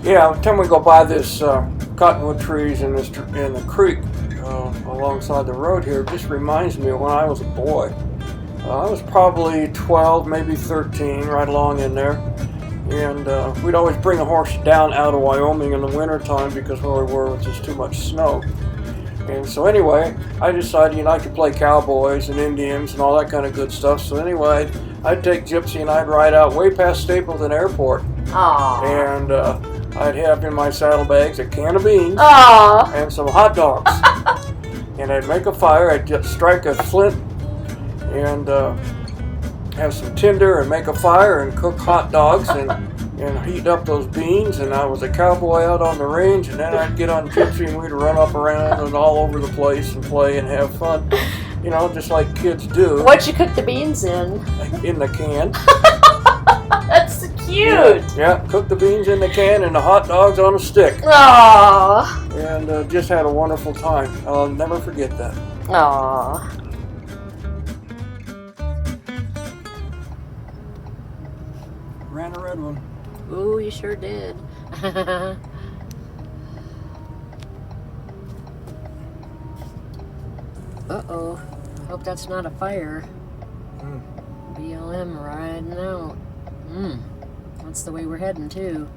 Yeah, every time we go by this cottonwood trees in the creek alongside the road here, it just reminds me of when I was a boy. I was probably 12, maybe 13, right along in there. And we'd always bring a horse down out of Wyoming in the wintertime because where we were was just too much snow. And so anyway, I decided, I could play cowboys and Indians and all that kind of good stuff. So anyway, I'd take Gypsy and I'd ride out way past Stapleton Airport. Aww. And I'd have in my saddlebags a can of beans Aww. and some hot dogs. And I'd make a fire. I'd just strike a flint and have some tinder and make a fire and cook hot dogs and heat up those beans. And I was a cowboy out on the range, and then I'd get on Gypsy and we'd run up around and all over the place and play and have fun, just like kids do. What'd you cook the beans in? In the can. That's cute. Yeah, cook the beans in the can and the hot dogs on a stick. Aww. And just had a wonderful time. I'll never forget that. Aww. Ran a red one. Ooh, you sure did. Uh-oh. Hope that's not a fire. BLM riding out. That's the way we're heading, too.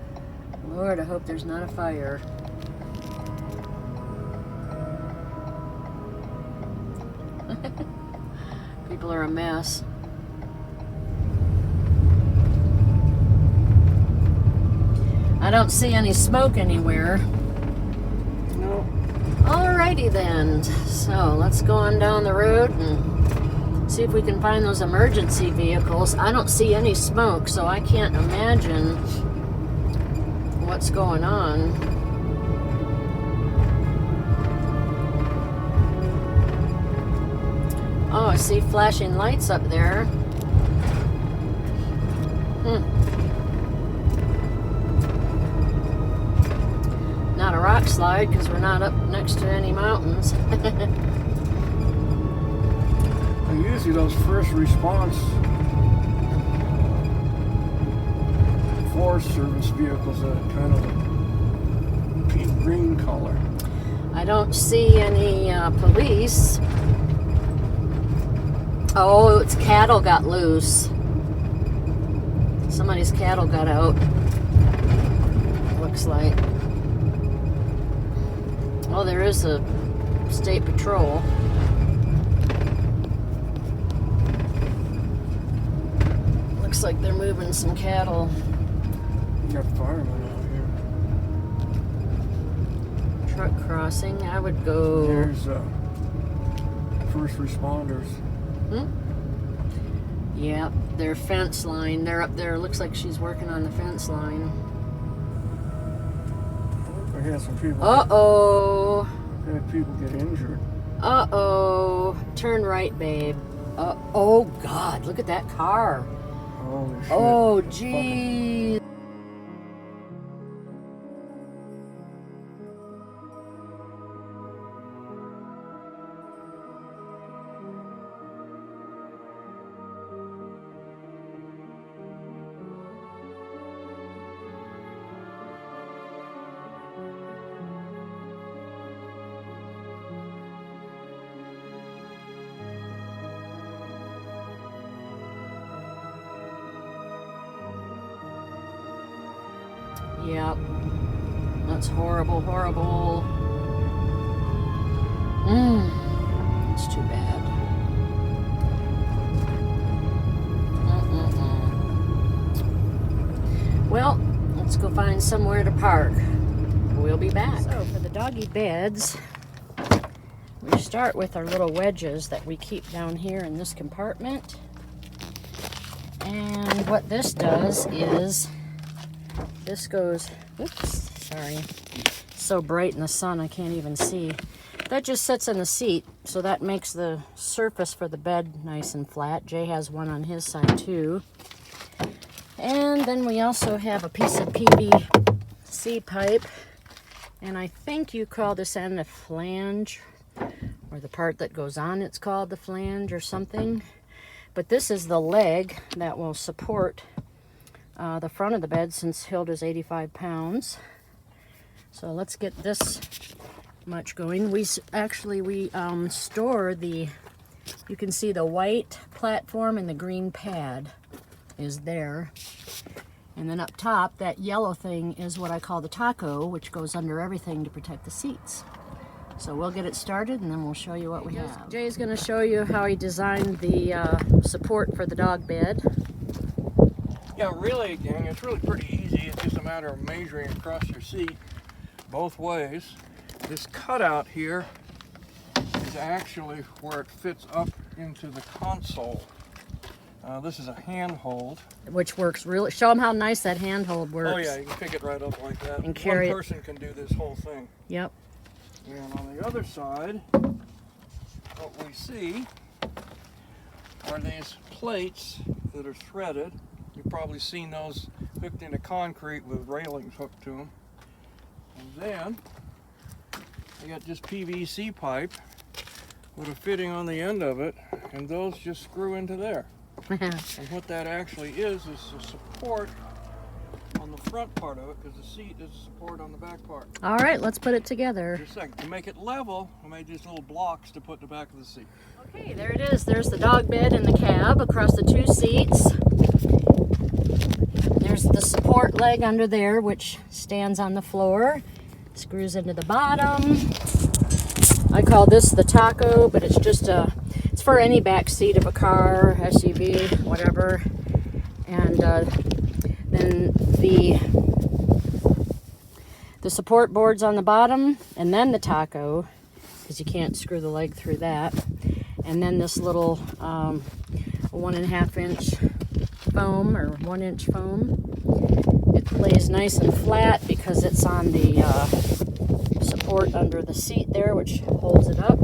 Lord, I hope there's not a fire. People are a mess. I don't see any smoke anywhere. No. Alrighty then. So let's go on down the road and see if we can find those emergency vehicles. I don't see any smoke, so I can't imagine what's going on. Oh, I see flashing lights up there. Not a rock slide because we're not up next to any mountains. Usually those first response Forest Service vehicles are kind of a pink green color. I don't see any police. Oh, it's cattle got loose. Somebody's cattle got out. Looks like. Oh, there is a state patrol. Looks like they're moving some cattle. You got firemen out here. Truck crossing. I would go. There's first responders. Yep, their fence line. They're up there. Looks like she's working on the fence line. I had some people. Uh-oh. I had people get injured. Uh-oh. Turn right, babe. Oh, God. Look at that car. Holy shit. Oh, geez. Yep. That's horrible, horrible. It's too bad. Well, let's go find somewhere to park. We'll be back. So for the doggy beds, we start with our little wedges that we keep down here in this compartment. And what this does is this goes, oops, sorry, so bright in the sun I can't even see. That just sits in the seat, so that makes the surface for the bed nice and flat. Jay has one on his side too. And then we also have a piece of PVC pipe, and I think you call this end a flange, or the part that goes on it's called the flange or something. But this is the leg that will support the front of the bed, since Hilda's 85 pounds. So let's get this much going. We store the, you can see the white platform and the green pad is there. And then up top, that yellow thing is what I call the taco, which goes under everything to protect the seats. So we'll get it started and then we'll show you what we have. Jay's going to show you how he designed the support for the dog bed. Yeah, really, gang, it's really pretty easy. It's just a matter of measuring across your seat both ways. This cutout here is actually where it fits up into the console. This is a handhold. Which works really, show them how nice that handhold works. Oh yeah, you can pick it right up like that. And carry One person can do this whole thing. Yep. And on the other side, what we see are these plates that are threaded. You've probably seen those hooked into concrete with railings hooked to them. And then you got just PVC pipe with a fitting on the end of it, and those just screw into there. And what that actually is the support on the front part of it, because the seat is support on the back part. All right, let's put it together. Just a second. To make it level, I made these little blocks to put in the back of the seat. Okay, there it is. There's the dog bed in the cab across the two seats. There's the support leg under there, which stands on the floor. Screws into the bottom. I call this the taco, but it's just it's for any back seat of a car, SUV, whatever. And then the support board's on the bottom, and then the taco, because you can't screw the leg through that. And then this little 1.5 inch foam, or 1 inch foam. It lays nice and flat because it's on the support under the seat there, which holds it up,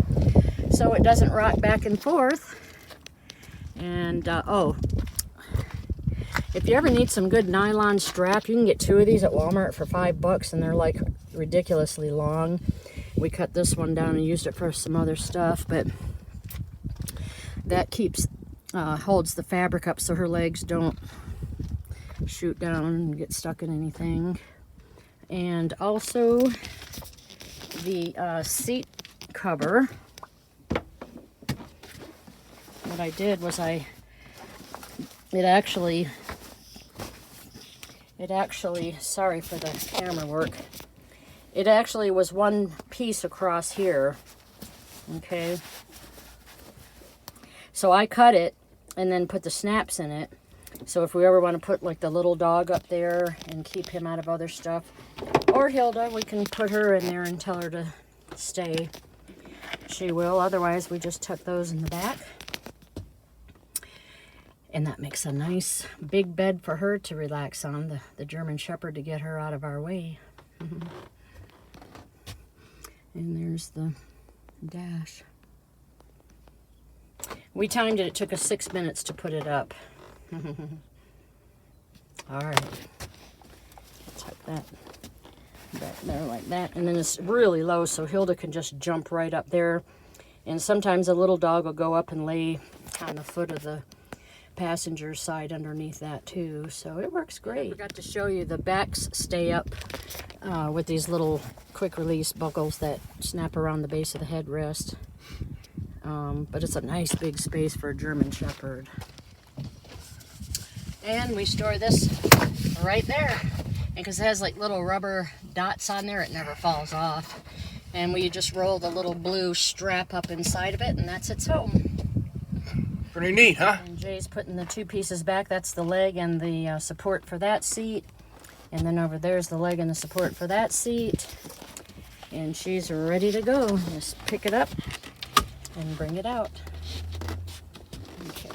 so it doesn't rock back and forth. And oh, if you ever need some good nylon strap, you can get 2 of these at Walmart for $5, and they're like ridiculously long. We cut this one down and used it for some other stuff, but that keeps holds the fabric up so her legs don't shoot down and get stuck in anything. And also the seat cover. What I did was it actually, sorry for the camera work, it actually was one piece across here, okay? So I cut it and then put the snaps in it. So if we ever want to put like the little dog up there and keep him out of other stuff, or Hilda, we can put her in there and tell her to stay. She will. Otherwise, we just tuck those in the back. And that makes a nice big bed for her to relax on, the German Shepherd, to get her out of our way. And there's the dash. We timed it. It took us 6 minutes to put it up. All right. Tuck that back there like that. And then it's really low, so Hilda can just jump right up there. And sometimes a little dog will go up and lay on the foot of the passenger side underneath that too. So it works great. I forgot to show you the backs stay up with these little quick release buckles that snap around the base of the headrest. But it's a nice big space for a German Shepherd. And we store this right there. And because it has like little rubber dots on there, it never falls off. And we just roll the little blue strap up inside of it, and that's its home. Pretty neat, huh? And Jay's putting the 2 pieces back. That's the leg and the support for that seat. And then over there's the leg and the support for that seat. And she's ready to go. Just pick it up and bring it out. Okay.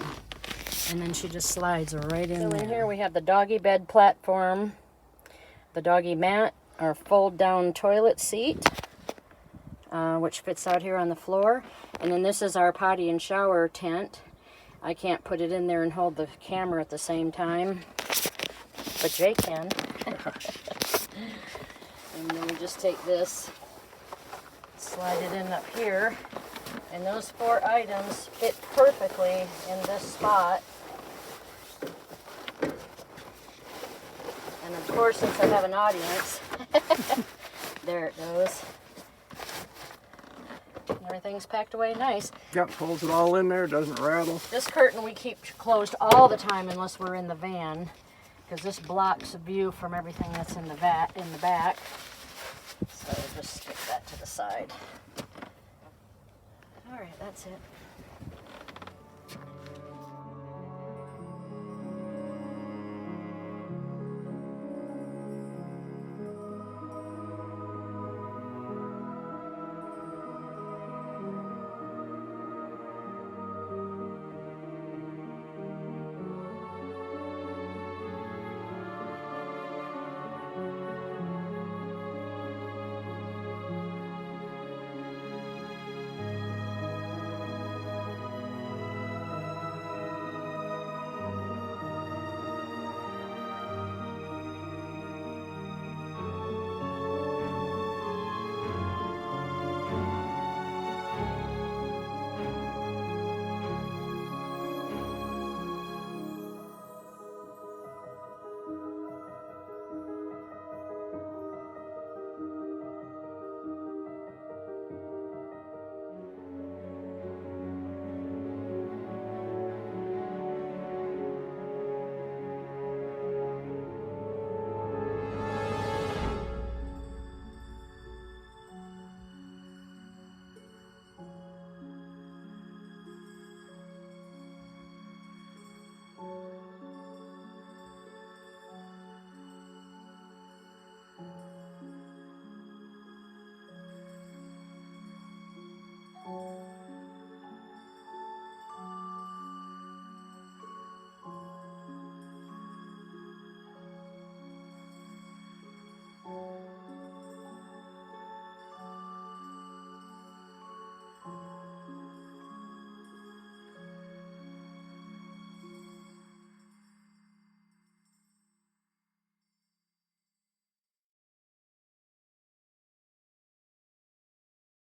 And then she just slides right in there. So in here we have the doggy bed platform, the doggy mat, our fold down toilet seat, which fits out here on the floor. And then this is our potty and shower tent. I can't put it in there and hold the camera at the same time, but Jay can. And then we just take this, slide it in up here, and those 4 items fit perfectly in this spot. And of course, since I have an audience, there it goes. Everything's packed away nice. Yep, holds it all in there, doesn't rattle. This curtain we keep closed all the time unless we're in the van, because this blocks a view from everything that's in the back. So just stick that to the side. All right, that's it.